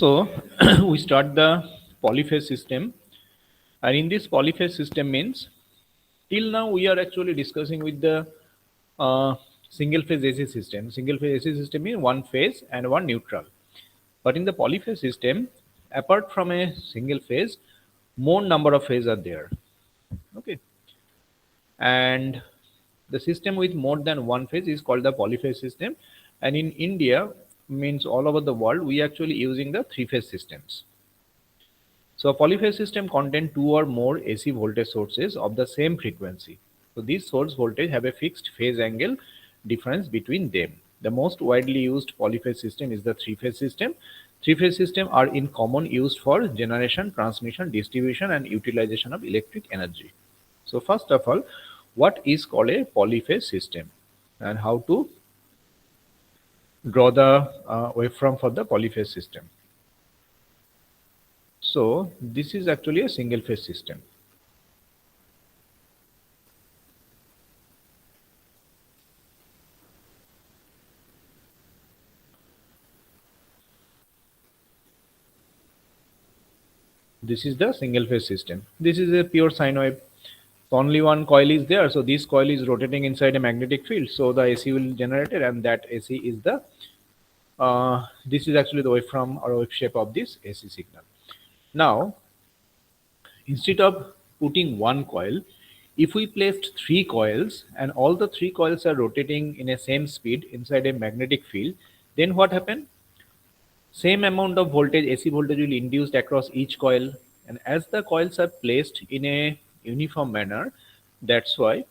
So we start the polyphase system, and in this polyphase system means till now we are actually discussing with the single phase AC system. Single phase AC system means one phase and one neutral. But in the polyphase system, apart from a single phase, more number of phases are there. Okay, and the system with more than one phase is called the polyphase system. And in India, means all over the world, we actually using the three phase systems. So a polyphase system contains two or more AC voltage sources of the same frequency. So these source voltage have a fixed phase angle difference between them. The most widely used polyphase system is the three-phase system. Three-phase systems are in common used for generation, transmission, distribution, and utilization of electric energy. So first of all, what is called a polyphase system and how to draw the waveform for the polyphase system. So this is actually a single phase system. This is the single phase system. This is a pure sine wave. Only one coil is there, so this coil is rotating inside a magnetic field, so the AC will generate it, and that AC is the this is actually the waveform or wave shape of this AC signal. Now, instead of putting one coil, if we placed three coils and all the three coils are rotating in a same speed inside a magnetic field, then what happens? Same amount of voltage, AC voltage will induced across each coil, and as the coils are placed in a uniform manner, that's why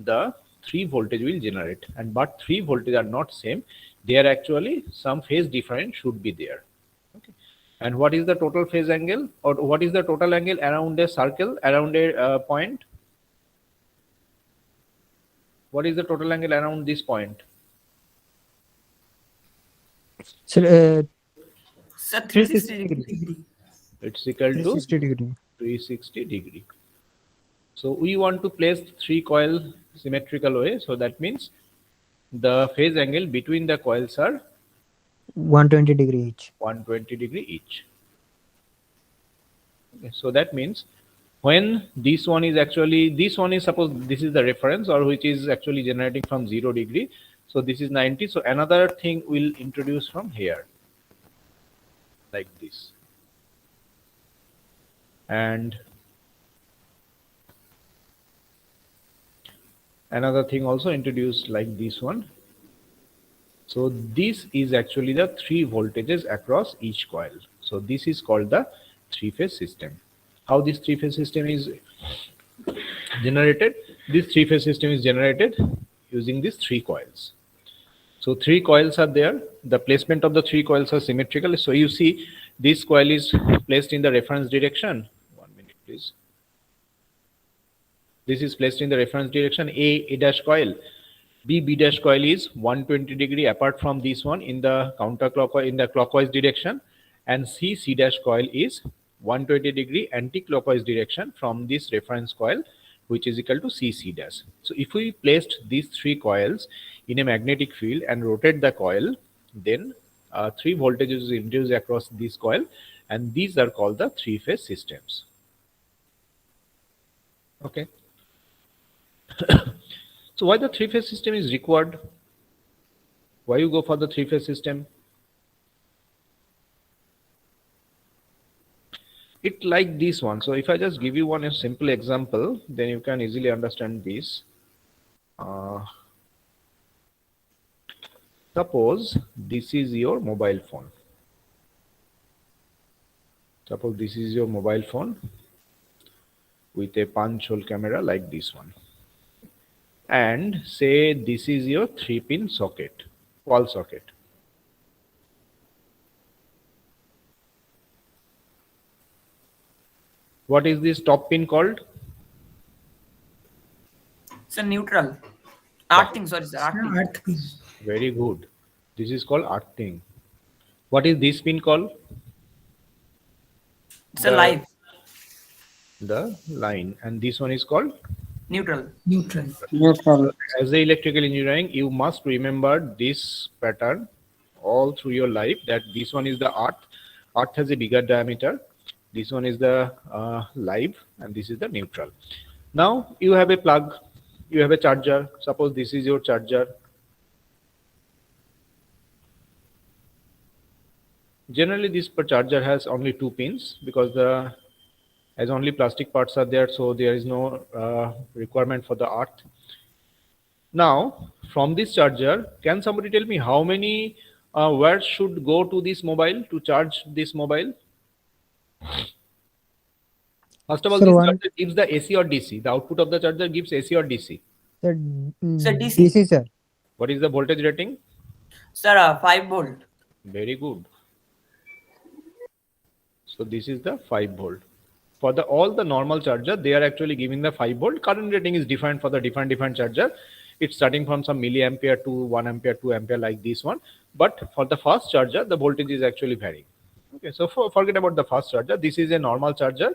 the three voltage will generate. And but three voltage are not same; they are actually some phase difference should be there. Okay. And what is the total phase angle, or what is the total angle around a circle, around a point? What is the total angle around this point? So, Sir, 360 360 degree. degree. It's equal to 360 degree. 360 degree. So we want to place three coil symmetrical way. So that means the phase angle between the coils are 120 degree each. 120 degree each. Okay, so that means when this one is actually, this one is suppose this is the reference or which is actually generating from 0 degree. So this is 90. So another thing will introduce from here like this. And another thing also introduced like this one. So this is actually the three voltages across each coil. So this is called the three-phase system. How this three-phase system is generated? This three-phase system is generated using these three coils. So three coils are there. The placement of the three coils are symmetrical. So you see this coil is placed in the reference direction. 1 minute, please. This is placed in the reference direction. A dash coil. B dash coil is 120 degree apart from this one in the counterclockwise, in the clockwise direction, and C dash coil is 120 degree anti-clockwise direction from this reference coil, which is equal to C dash. So if we placed these three coils in a magnetic field and rotate the coil, then three voltages is induced across this coil, and these are called the three-phase systems. Okay. So why the three-phase system is required? Why you go for the three-phase system? It like this one. So if I just give you one a simple example, then you can easily understand this. Suppose this is your mobile phone. Suppose this is your mobile phone with a punch hole camera like this one. And say this is your 3-pin socket, wall socket. What is this top pin called? Sir, neutral. Earthing, sorry, sir. Earthing. Earthing. Very good. This is called earthing. What is this pin called? Sir, live. The line. And this one is called? Neutral. Neutral. As the electrical engineering, you must remember this pattern all through your life, that this one is the earth, Earth has a bigger diameter. This one is the live, and this is the neutral. Now you have a plug, you have a charger. Suppose this is your charger. Generally, this charger has only 2 pins because as only plastic parts are there, so there is no requirement for the earth. Now, from this charger, can somebody tell me how many wires should go to this mobile to charge this mobile? First of all, Sir, this one- charger gives the AC or DC. The output of the charger gives AC or DC. Sir, Sir, DC. DC, sir. What is the voltage rating? Sir, 5 volt. Very good. So this is the 5 volt. For all the normal charger, they are actually giving the 5 volt. Current rating is different for the different charger. It's starting from some milliampere to 1 ampere, 2 ampere like this one. But for the fast charger, the voltage is actually varying. Okay, so forget about the fast charger. This is a normal charger.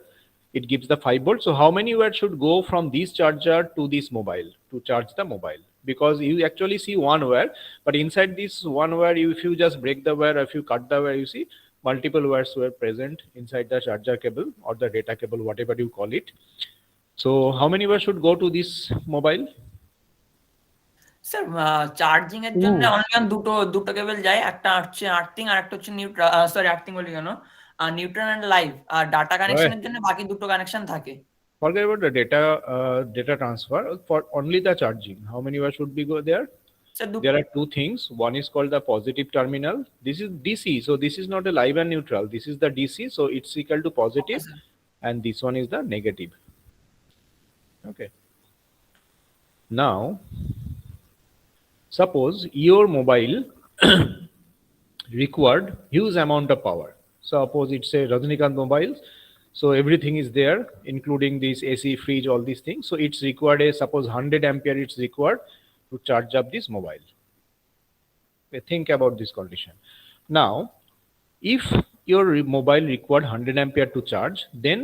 It gives the 5 volt. So how many wires should go from this charger to this mobile to charge the mobile? Because you actually see one wire, but inside this one wire, if you just break the wire, if you cut the wire, you see multiple wires were present inside the charger cable or the data cable, whatever you call it. So how many wires should go to this mobile? Sir charging এর জন্য only দুটো কেবল যায়, একটা হচ্ছে earthing আর একটা হচ্ছে neutral, sorry earthing বলি কেন, নিউট্রাল এন্ড লাইভ। আর ডাটা কানেকশনের জন্য বাকি দুটো কানেকশন থাকে। Forget about the data transfer. For only the charging, how many wires should be go there? Sir There are 2 things. One is called the positive terminal. This is DC, so this is not a live and neutral. This is the DC, so it's equal to positive, and this one is the negative. Okay. Now, suppose your mobile required huge amount of power. Suppose it's a Rajnikant mobile, so everything is there, including this AC, fridge, all these things. So it's required suppose 100 ampere it's required to charge up this mobile. Okay, think about this condition. Now, if your mobile required 100 ampere to charge, then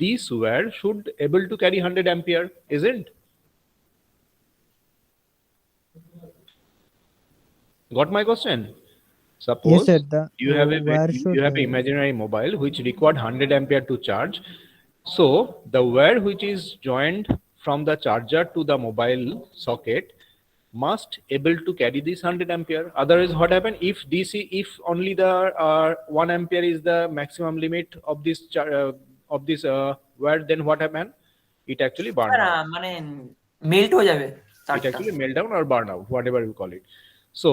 this wire should able to carry 100 ampere, isn't? Got my question? Suppose Yes, sir. The you have wire you should, have an imaginary mobile which required 100 ampere to charge. So the wire which is joined from the charger to the mobile socket must able to carry this 100 ampere. Otherwise, what happen if if only the 1 ampere is the maximum limit of this wire, then what happen? It actually burn out. মানে melt হয়ে যাবে It actually melt down or burn out, whatever you call it. So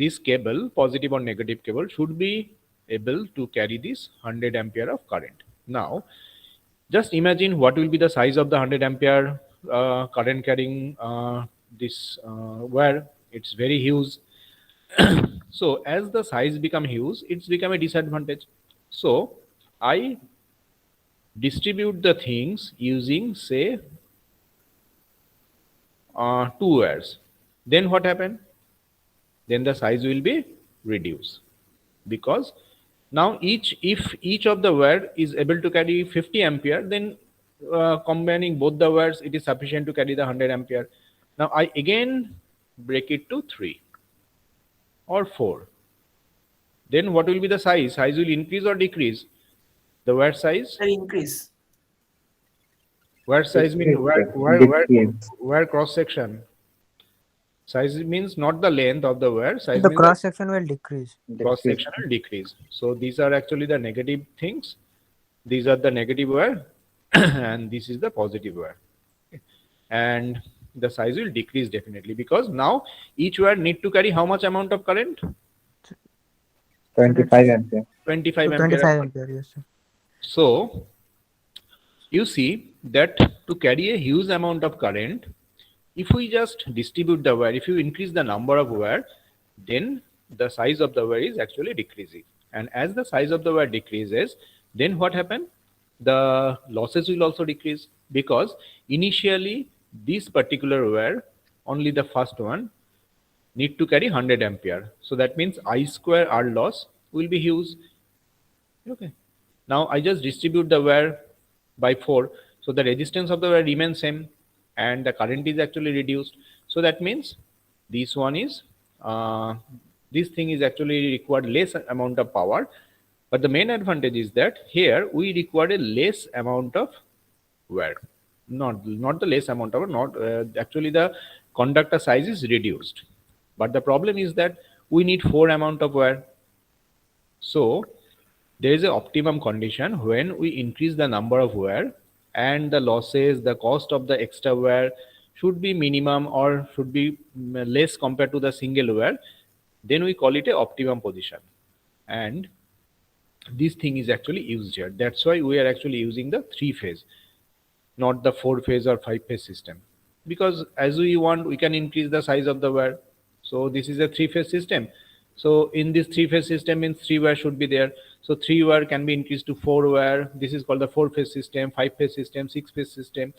this cable, positive or negative cable, should be able to carry this 100 ampere of current. Now, just imagine what will be the size of the 100 ampere current carrying this wire. It's very huge. So as the size become huge, it's become a disadvantage. So I distribute the things using, say, 2 wires. Then what happened? Then the size will be reduced, because now if each of the wire is able to carry 50 ampere, then combining both the wires, it is sufficient to carry the 100 ampere. Now I again break it to 3 or 4. Then what will be the size? Size will increase or decrease? The wire size? Increase. Wire size means wire cross section. Size means not the length of the wire. Size the means cross section will decrease. cross section will decrease. So these are actually the negative things. These are the negative wire, and this is the positive wire. Okay. And the size will decrease definitely, because now each wire need to carry how much amount of current? 25 ampere. 25 ampere. 25 ampere, yes, sir. So you see that to carry a huge amount of current, if we just distribute the wire, if you increase the number of wire, then the size of the wire is actually decreasing. And as the size of the wire decreases, then what happens? The losses will also decrease, because initially this particular wire, only the first one, need to carry 100 ampere. So that means I square R loss will be huge. Okay. Now I just distribute the wire by 4. So the resistance of the wire remains same, and the current is actually reduced. So that means this one is this thing is actually required less amount of power, but the main advantage is that here we require a less amount of wear. Not the less amount of, not actually the conductor size is reduced, but the problem is that we need 4 amount of wear. So there is an optimum condition when we increase the number of wear, and the losses, the cost of the extra wear should be minimum or should be less compared to the single wear. Then we call it a optimum position, and this thing is actually used here. That's why we are actually using the 3-phase, not the 4-phase or 5-phase system, because as we want we can increase the size of the wear. So this is a 3-phase system. So in this 3-phase system means 3 wear should be there. So 3 wear can be increased to 4 wear. This is called the 4-phase system, 5-phase system, 6-phase system.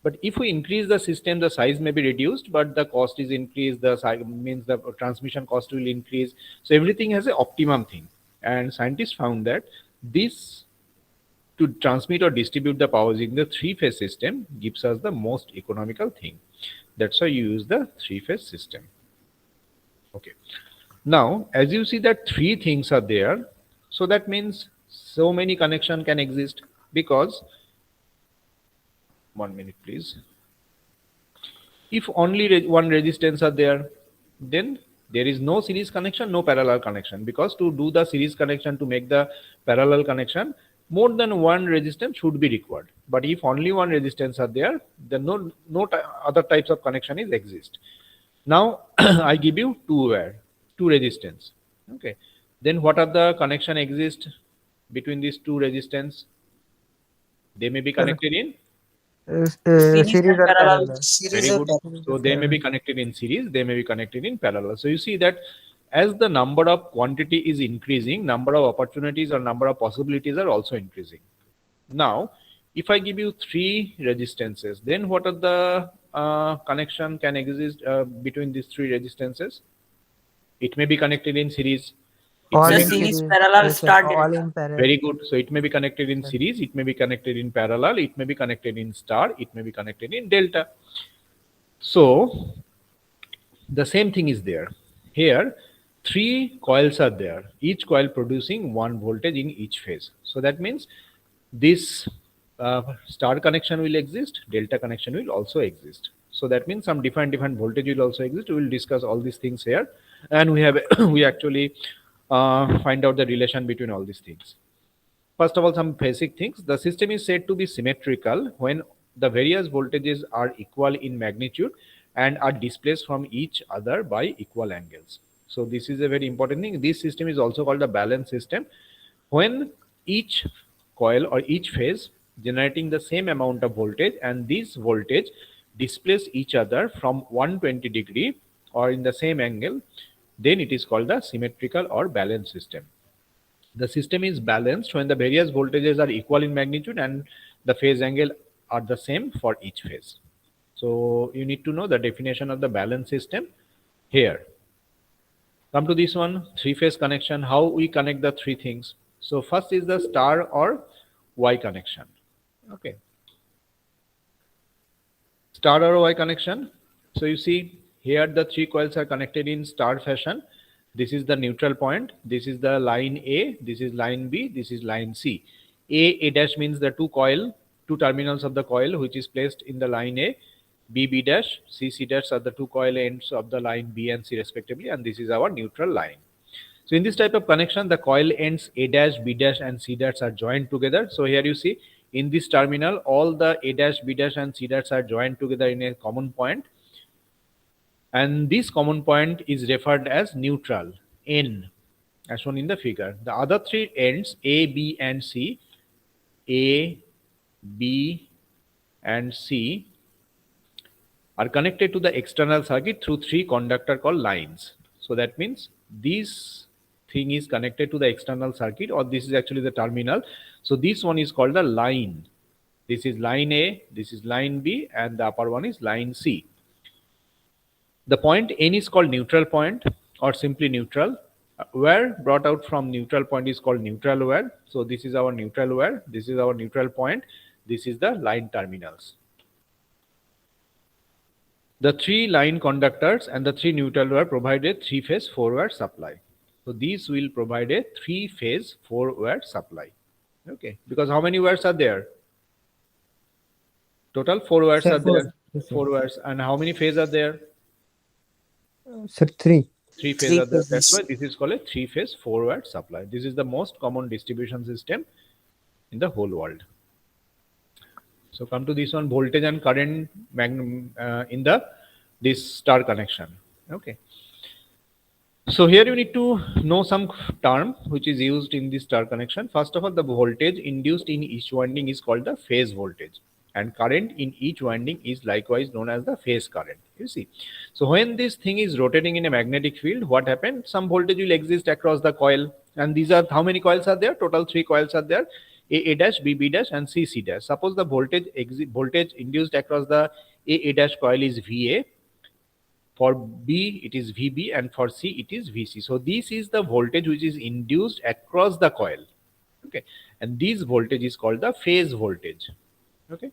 But if we increase the system, the size may be reduced, but the cost is increased. The size means the transmission cost will increase. So everything has an optimum thing, and scientists found that this, to transmit or distribute the power in the 3-phase system, gives us the most economical thing. That's why you use the 3-phase system. Okay. Now, as you see that 3 things are there, so that means so many connection can exist, because 1 minute please. If only one resistance are there, then there is no series connection, no parallel connection, because to do the series connection, to make the parallel connection, more than one resistance should be required. But if only one resistance are there, then no other types of connection is exist. Now I give you 2 wear, 2 resistance. Okay, then what are the connection exist between these 2 resistance? They may be connected in Series Series and or parallel. parallel. very good. So they may be connected in series, they may be connected in parallel. So you see that as the number of quantity is increasing, number of opportunities or number of possibilities are also increasing. Now, if I give you 3 resistances, then what are the connection can exist between these 3 resistances? It may be connected in series. It All may The in be- series series. parallel Yes, sir. star All delta. in parallel. Very good. So it may be connected in series, it may be connected in parallel, it may be connected in star, it may be connected in delta. So the same thing is there. Here, 3 coils are there, each coil producing 1 voltage in each phase. So that means this star connection will exist, delta connection will also exist. So that means some different voltage will also exist. We will discuss all these things here, and we have we actually find out the relation between all these things. First of all, some basic things. The system is said to be symmetrical when the various voltages are equal in magnitude and are displaced from each other by equal angles. So this is a very important thing. This system is also called a balance system. When each coil or each phase generating the same amount of voltage, and this voltage displace each other from 120 degree or in the same angle, then it is called the symmetrical or balanced system. The system is balanced when the various voltages are equal in magnitude and the phase angle are the same for each phase. So you need to know the definition of the balance system here. Come to this one, 3-phase connection, how we connect the 3 things. So first is the star or Y connection. Okay. Star or Y connection. So you see here the 3 coils are connected in star fashion. This is the neutral point. This is the line A. This is line B. This is line C. A dash means the 2 terminals of the coil which is placed in the line A. B dash, C dash are the 2 coil ends of the line B and C respectively, and this is our neutral line. So in this type of connection, the coil ends A dash, B dash and C dash are joined together. So here you see in this terminal, all the A dash, B dash and C dash are joined together in a common point. And this common point is referred as neutral, N, as shown in the figure. The other 3 ends, A, B and C, A, B and C are connected to the external circuit through 3 conductor called lines. So that means this thing is connected to the external circuit, or this is actually the terminal. So this one is called the line. This is line A, this is line B, and the upper one is line C. The point N is called neutral point or simply neutral. Wear brought out from neutral point is called neutral wear. So this is our neutral wear, this is our neutral point, this is the line terminals. The 3 line conductors and the 3 neutral wire provide a 3-phase 4-wire supply. So these will provide a 3-phase 4-wire supply. Okay, because how many wires are there? Total 4 wires Sir, are there. yes, sir. 4 wires. And how many phases are there? Sir, 3. 3 phases Three are there. That's phases. why this is called a 3-phase 4-wire supply. This is the most common distribution system in the whole world. So come to this one, voltage and current in this star connection. Okay. So here you need to know some term which is used in this star connection. First of all, the voltage induced in each winding is called the phase voltage, and current in each winding is likewise known as the phase current. You see, so when this thing is rotating in a magnetic field, what happens? Some voltage will exist across the coil, and these are how many coils are there? Total 3 coils are there: A dash, B dash, and C dash. Suppose the voltage induced across the A dash coil is VA. For B, it is VB, and for C, it is VC. So this is the voltage which is induced across the coil. Okay, and this voltage is called the phase voltage. Okay.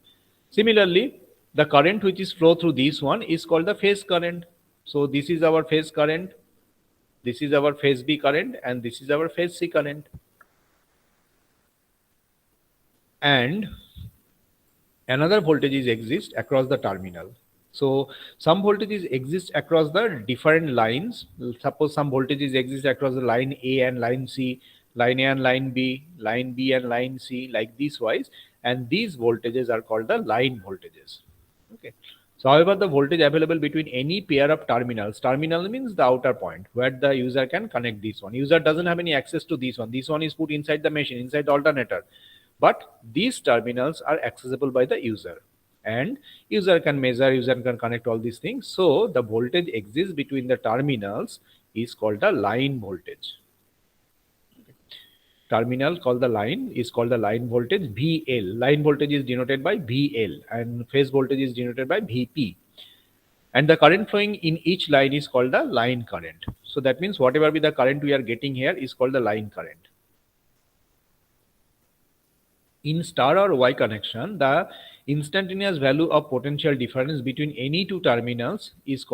Similarly, the current which is flow through this one is called the phase current. So this is our phase current, this is our phase B current, and this is our phase C current. And another voltages exist across the terminal. So some voltages exist across the different lines. Suppose some voltages exist across the line A and line C, line A and line B and line C, like this wise, and these voltages are called the line voltages. Okay. So however, the voltage available between any pair of terminals, terminal means the outer point where the user can connect this one. User doesn't have any access to this one. This one is put inside the machine, inside the alternator. But these terminals are accessible by the user, and user can measure, user can connect all these things. So the voltage exists between the terminals is called the line voltage. Terminal called the line is called the line voltage VL. Line voltage is denoted by VL, and phase voltage is denoted by VP. And the current flowing in each line is called the line current. So that means whatever be the current we are getting here is called the line current. In star or Y connection, the instantaneous value of potential difference between any two terminals is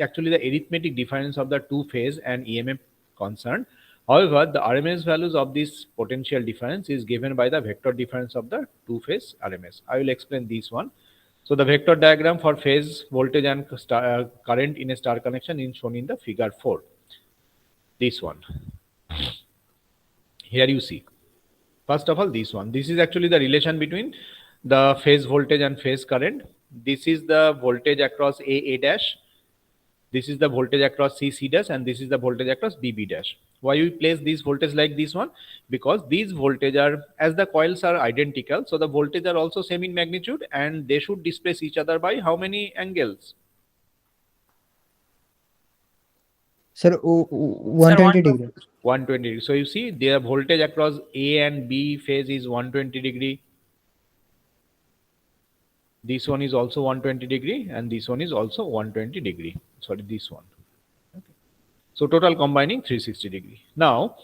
actually the arithmetic difference of the two phase and EMF concerned. However, the RMS values of this potential difference is given by the vector difference of the two phase RMS. I will explain this one. So the vector diagram for phase voltage and current in a star connection is shown in the figure 4. This one. Here you see. First of all, this one. This is actually the relation between the phase voltage and phase current. This is the voltage across A dash. This is the voltage across C dash, and this is the voltage across B dash. Why we place this voltage like this one? Because these voltage are, as the coils are identical, so the voltage are also same in magnitude, and they should displace each other by how many angles? Sir, 120 degree. 120 degree. So you see their voltage across A and B phase is 120 degree. This one is also 120 degree, and this one is also 120 degree. Sorry, this one. Okay. So total combining 360 degree. Now,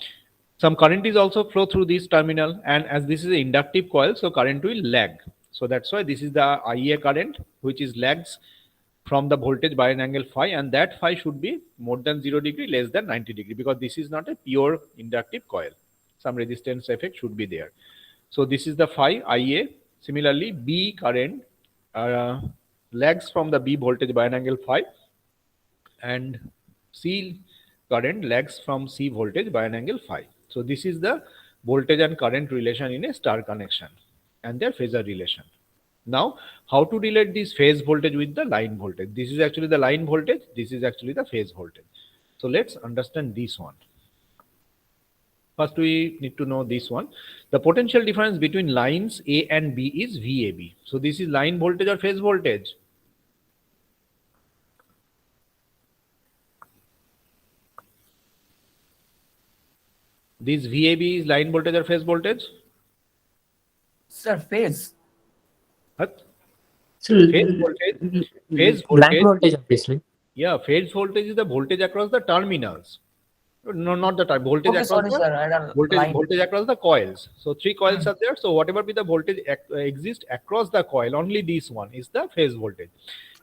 some current is also flow through this terminal, and as this is an inductive coil, so current will lag. So that's why this is the IA current, which is lags from the voltage by an angle phi, and that phi should be more than 0 degree, less than 90 degree, because this is not a pure inductive coil. Some resistance effect should be there. So this is the phi IA. Similarly, B current lags from the B voltage by an angle phi, and C current lags from C voltage by an angle phi. So this is the voltage and current relation in a star connection and their phasor relation. Now, how to relate this phase voltage with the line voltage? This is actually the line voltage. This is actually the phase voltage. So let's understand this one. First, we need to know this one. The potential difference between lines A and B is VAB. So this is line voltage or phase voltage? This VAB is line voltage or phase voltage? Sir, phase. What? So, Phase voltage. Phase line voltage. voltage, obviously. Yeah, phase voltage is the voltage across the terminals. No, not the time. Voltage Okay, across sorry, the sir. I don't voltage across the coils. So 3 coils are there. So whatever be the voltage exists across the coil, only this one is the phase voltage.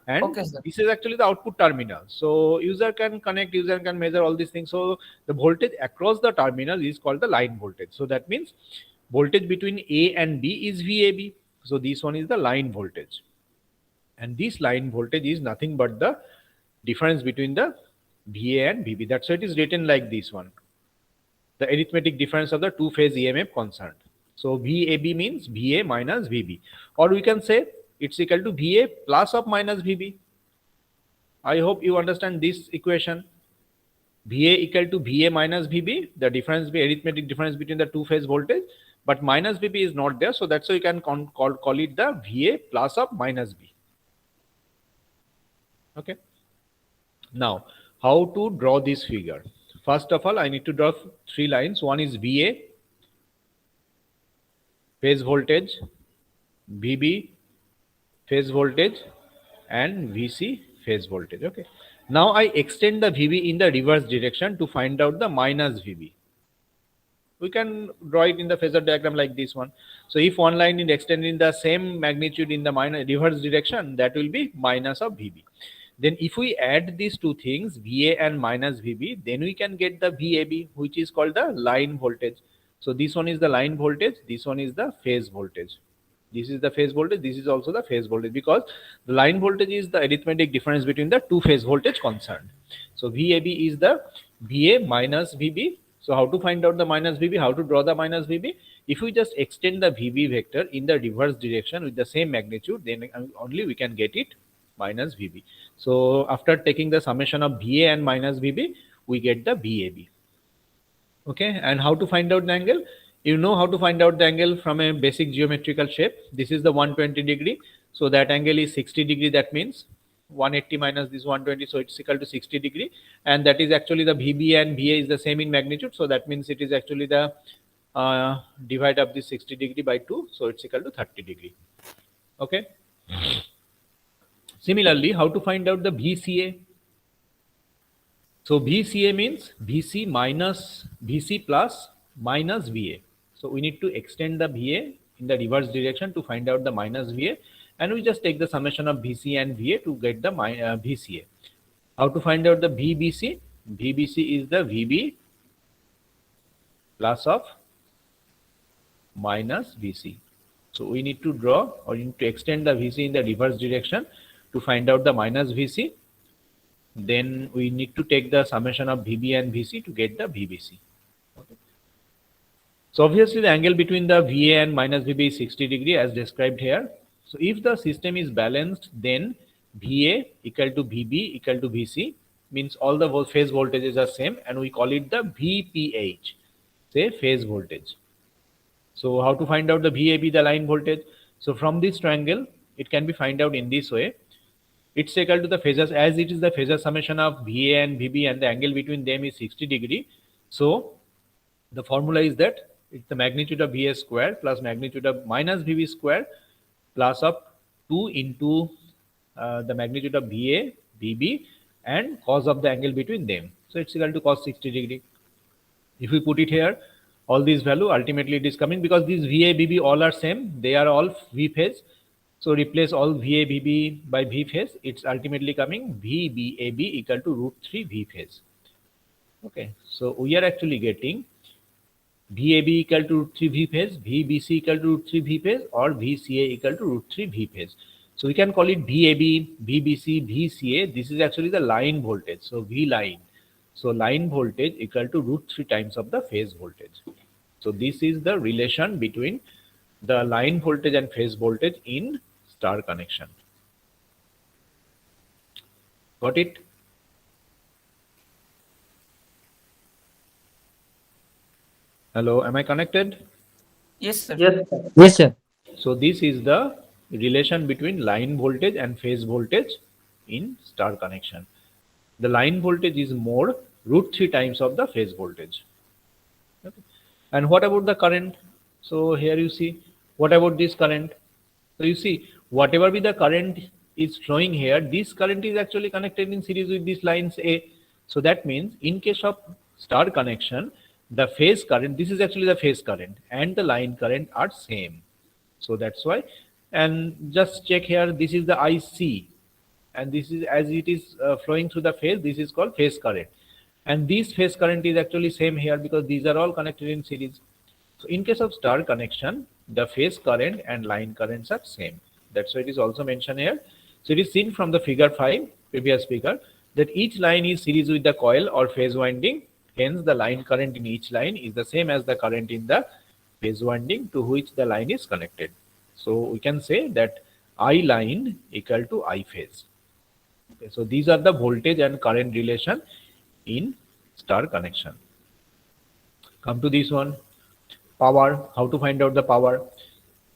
and Okay, sir. this is actually the output terminal. So user can connect, user can measure all these things. So the voltage across the terminal is called the line voltage. So that means voltage between A and B is VAB. So this one is the line voltage, and this line voltage is nothing but the difference between the VA and VB. That's why it is written like this one, the arithmetic difference of the two phase EMF concerned. So VAB means VA minus VB, or we can say it's equal to VA plus or minus VB. I hope you understand this equation. VA equal to VA minus VB, the difference, arithmetic difference between the two phase voltage, but minus VB is not there. So that's why you can call it the VA plus or minus B. Okay. Now, how to draw this figure? First of all, I need to draw three lines. One is VA, phase voltage, VB, phase voltage, and VC, phase voltage. Okay. Now I extend the VB in the reverse direction to find out the minus VB. We can draw it in the phasor diagram like this one. So if one line is extended in the same magnitude in the reverse direction, that will be minus of VB. Then if we add these two things, VA and minus VB, then we can get the VAB, which is called the line voltage. So this one is the line voltage, this one is the phase voltage. This is the phase voltage, this is also the phase voltage, because the line voltage is the arithmetic difference between the two phase voltage concerned. So VAB is the VA minus VB. So how to find out the minus VB, how to draw the minus VB? If we just extend the VB vector in the reverse direction with the same magnitude, then only we can get it minus VB. So after taking the summation of VA and minus VB, we get the VAB. Okay, and how to find out the angle? You know how to find out the angle from a basic geometrical shape. This is the 120 degree. So that angle is 60 degree. That means 180 minus this 120. So it's equal to 60 degree. And that is actually the VB and VA is the same in magnitude. So that means it is actually the divide of this 60 degree by 2. So it's equal to 30 degree. Okay. Similarly, how to find out the VCA? So VCA means VC minus VC plus minus VA. So we need to extend the VA in the reverse direction to find out the minus VA, and we just take the summation of VC and VA to get the VCA. How to find out the VBC? VBC is the VB plus of minus VC. So we need to draw, or you need to extend the VC in the reverse direction to find out the minus VC. Then we need to take the summation of VB and VC to get the VBC. Okay. So obviously the angle between the VA and minus VB is 60 degree as described here. So if the system is balanced, then VA equal to VB equal to VC, means all the phase voltages are same, and we call it the VPH, say phase voltage. So how to find out the VAB, the line voltage? So from this triangle, it can be find out in this way. It's equal to the phasors, as it is the phasor summation of VA and VB, and the angle between them is 60 degree. So the formula is that it's the magnitude of VA square plus magnitude of minus VB square plus of 2 into the magnitude of VA, VB, and cos of the angle between them. So it's equal to cos 60 degree. If we put it here, all these value, ultimately it is coming, because these VA, VB all are same. They are all V phase. So replace all VA, VB by V phase. It's ultimately coming VBAB equal to root 3 V phase. Okay. So we are actually getting VAB equal to root 3 V phase, VBC equal to root 3 V phase, or VCA equal to root 3 V phase. So we can call it VAB, VBC, VCA. This is actually the line voltage. So V line. So line voltage equal to root 3 times of the phase voltage. So this is the relation between the line voltage and phase voltage in star connection. Got it? Hello, am I connected? Yes, sir. Yes, sir. So this is the relation between line voltage and phase voltage in star connection. The line voltage is more root 3 times of the phase voltage. Okay. And what about the current? So here you see, what about this current? So you see, whatever be the current is flowing here, this current is actually connected in series with these lines A. So that means in case of star connection, the phase current, this is actually the phase current, and the line current are same. So that's why. And just check here, this is the IC, and this is as it is flowing through the phase, this is called phase current. And this phase current is actually same here because these are all connected in series. So in case of star connection, the phase current and line currents are same. That's why it is also mentioned here. So it is seen from the figure 5, previous figure, that each line is series with the coil or phase winding. Hence, the line current in each line is the same as the current in the phase winding to which the line is connected. So we can say that I line equal to I phase. Okay, so these are the voltage and current relation in star connection. Come to this one, power. How to find out the power?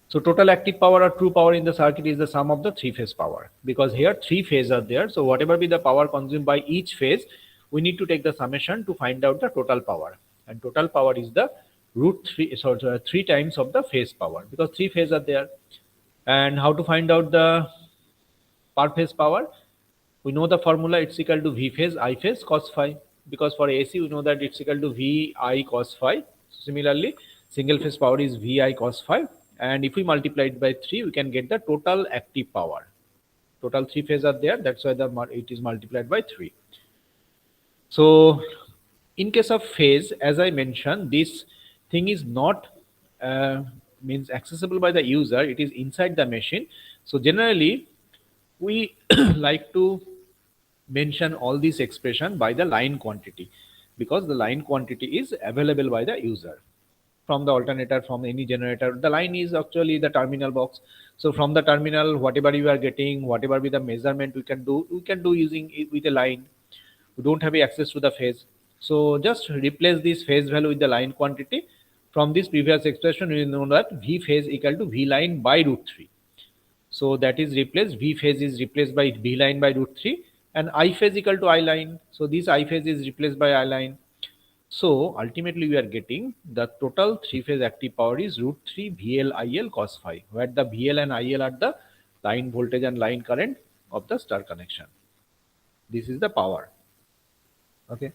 So total active power or true power in the circuit is the sum of the three-phase power, because here three phases are there. So whatever be the power consumed by each phase, we need to take the summation to find out the total power. And total power is the root 3, so 3 times of the phase power, because three phases are there. And how to find out the per phase power? We know the formula, it's equal to V phase I phase cos phi, because for AC we know that it's equal to VI cos phi. So similarly, single phase power is VI cos phi, and if we multiply it by 3, we can get the total active power. Total 3 phases are there, that's why it is multiplied by 3. So in case of phase, as I mentioned, this thing is not means accessible by the user, it is inside the machine. So generally we like to mention all these expression by the line quantity, because the line quantity is available by the user. From the alternator, from any generator, the line is actually the terminal box. So from the terminal, whatever you are getting, whatever be the measurement we can do using it with a line. We don't have access to the phase, so just replace this phase value with the line quantity. From this previous expression, we know that V phase equal to V line by root 3. So that is replaced, V phase is replaced by V line by root 3, and I phase equal to I line. So this I phase is replaced by I line. So ultimately we are getting the total 3-phase active power is root 3 VL IL cos phi, where the VL and IL are the line voltage and line current of the star connection. This is the power. Okay.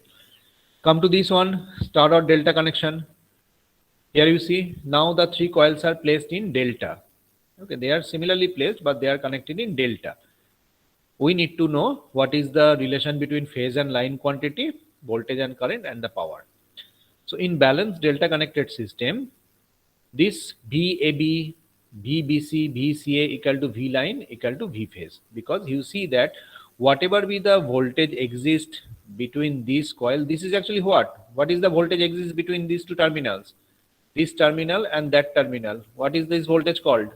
Come to this one, star or delta connection. Here you see, now the 3 coils are placed in delta. Okay, they are similarly placed, but they are connected in delta. We need to know what is the relation between phase and line quantity, voltage and current, and the power. So in balanced delta connected system, this VAB, VBC, VCA equal to V line equal to V phase, because you see that whatever be the voltage exists between these coil, this is actually what is the voltage exists between these two terminals, this terminal and that terminal. What is this voltage called?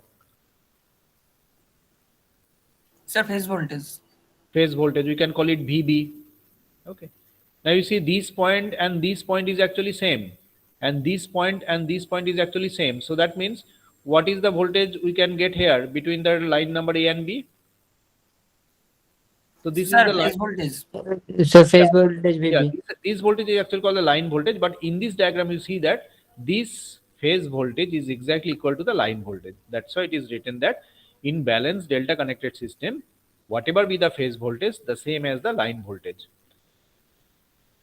Sir, phase voltage. Phase voltage, we can call it VB. Okay. Now you see this point and this point is actually same, and this point and this point is actually same. So that means what is the voltage we can get here between the line number A and B? So this Sir, is the phase line. voltage. So phase voltage will Yeah, be. this voltage is actually called the line voltage, but in this diagram you see that this phase voltage is exactly equal to the line voltage. That's why it is written that in balanced delta connected system, whatever be the phase voltage, the same as the line voltage.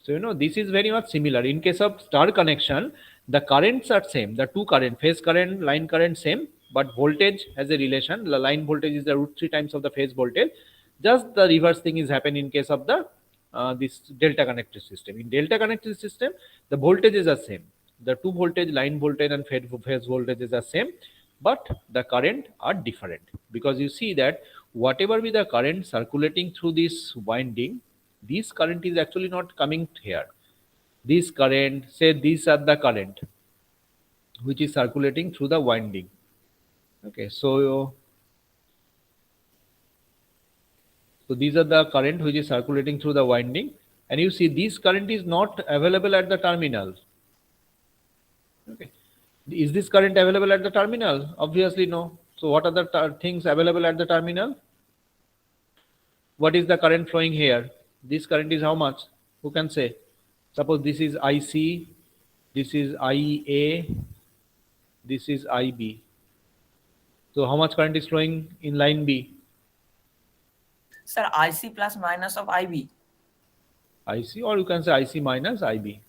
So you know this is very much similar. In case of star connection, the currents are same. The two current, phase current, line current same, but voltage has a relation. The line voltage is the root 3 times of the phase voltage. Just the reverse thing is happening in case of the this delta connected system. In delta connected system, the voltages are same. The two voltage, line voltage and phase voltages are same, but the current are different, because you see that whatever be the current circulating through this winding, this current is actually not coming here. This current, say these are the current which is circulating through the winding. Okay, so these are the current which is circulating through the winding, and you see this current is not available at the terminal. Okay, is this current available at the terminal? Obviously no. So what are the things available at the terminal? What is the current flowing here? This current is how much? Who can say? Suppose this is IC, this is IA, this is IB. So how much current is flowing in line B? Sir, IC plus minus of IB. IC, or you can say IC minus IB.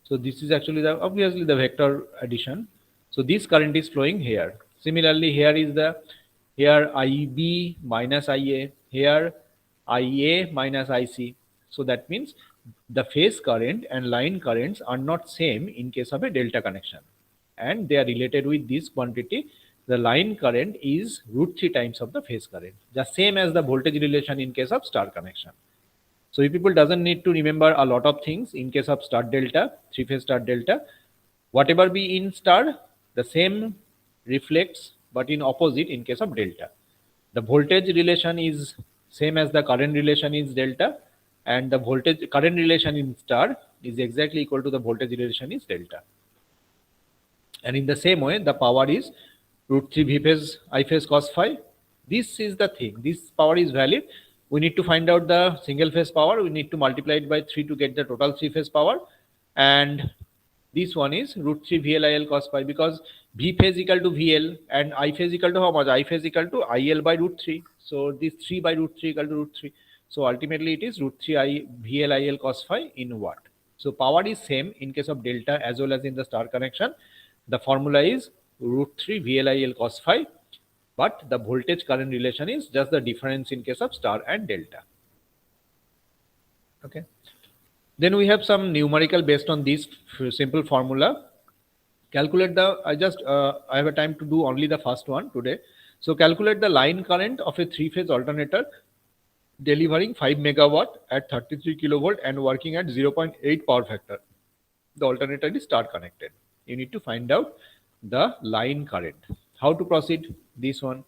So this is actually obviously the vector addition. So this current is flowing here. Similarly, here IB minus IA. here IA minus IC. So that means the phase current and line currents are not same in case of a delta connection, and they are related with this quantity. The line current is √3 times of the phase current, the same as the voltage relation in case of star connection. So you people doesn't need to remember a lot of things in case of star delta, three phase star delta. Whatever be in star, the same reflects, but in opposite in case of delta. The voltage relation is same as the current relation is delta, and the voltage current relation in star is exactly equal to the voltage relation is delta. And in the same way, the power is √3 V phase I phase cos phi. This is the thing. This power is valid. We need to find out the single phase power. We need to multiply it by 3 to get the total three phase power. And this one is √3 VLIL cos phi, because V phase equal to VL and I phase equal to how much? I phase equal to IL by √3. So this 3 by √3 equal to √3. So ultimately it is √3 VLIL cos phi in watt. So power is same in case of delta as well as in the star connection. The formula is √3 VLIL cos phi, but the voltage current relation is just the difference in case of star and delta. Okay. Then we have some numerical based on this simple formula. Calculate the, I have a time to do only the first one today. So calculate the line current of a three phase alternator delivering 5 megawatt at 33 kilovolt and working at 0.8 power factor. The alternator is star connected. You need to find out the line current. How to proceed? This one.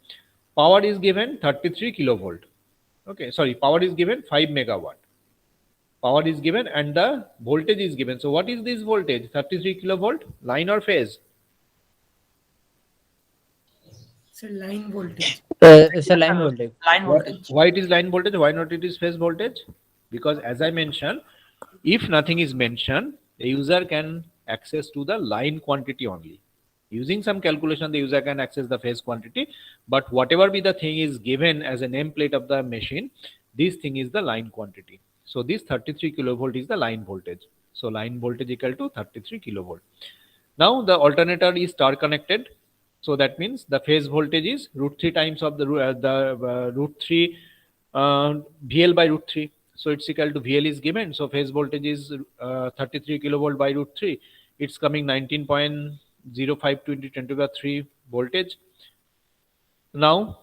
Power is given 33 kilovolt. Okay, sorry, power is given 5 megawatt. Power is given and the voltage is given. So what is this voltage? 33 kilovolt, line or phase? So line voltage. It's a line voltage. Line voltage. Why it is line voltage? Why not it is phase voltage? Because as I mentioned, if nothing is mentioned, the user can access to the line quantity only. Using some calculation, the user can access the phase quantity, but whatever be the thing is given as a nameplate of the machine, this thing is the line quantity. So this 33 kilovolt is the line voltage. So line voltage equal to 33 kilovolt. Now the alternator is star connected. So that means the phase voltage is √3 times of the √3 VL by √3. So it's equal to VL is given. So phase voltage is 33 kilovolt by √3. It's coming 19.05 into 10 to the 3 voltage. Now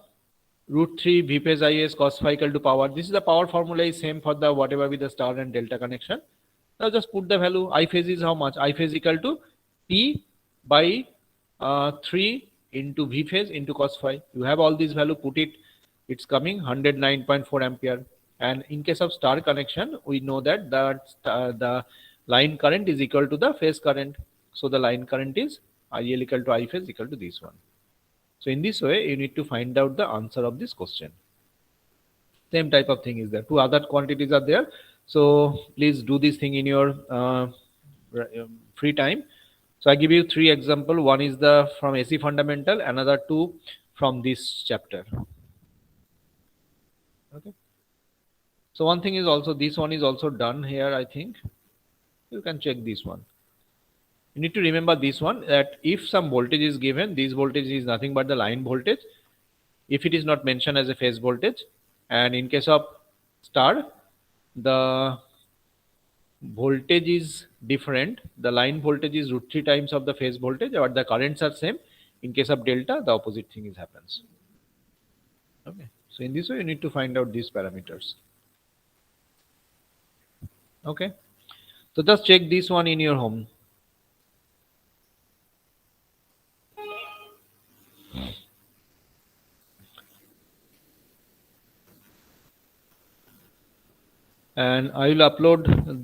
√3 V phase IS cos phi equal to power. This is the power formula is same for the whatever with the star and delta connection. Now just put the value. I phase is how much? I phase equal to P by 3 into V phase into cos phi. You have all these value, put it. It's coming 109.4 ampere. And in case of star connection, we know that the line current is equal to the phase current. So the line current is IL equal to I phase equal to this one. So in this way, you need to find out the answer of this question. Same type of thing is there. Two other quantities are there. So please do this thing in your free time. So I give you 3 examples. One is the from AC fundamental, another 2 from this chapter. Okay. So one thing is also, this one is also done here, I think. You can check this one. You need to remember this one, that if some voltage is given, this voltage is nothing but the line voltage. If it is not mentioned as a phase voltage, and in case of star, the voltage is different. The line voltage is √3 times of the phase voltage, but the currents are same. In case of delta, the opposite thing is happens. Okay. So in this way, you need to find out these parameters. Okay. So just check this one in your home. And I will upload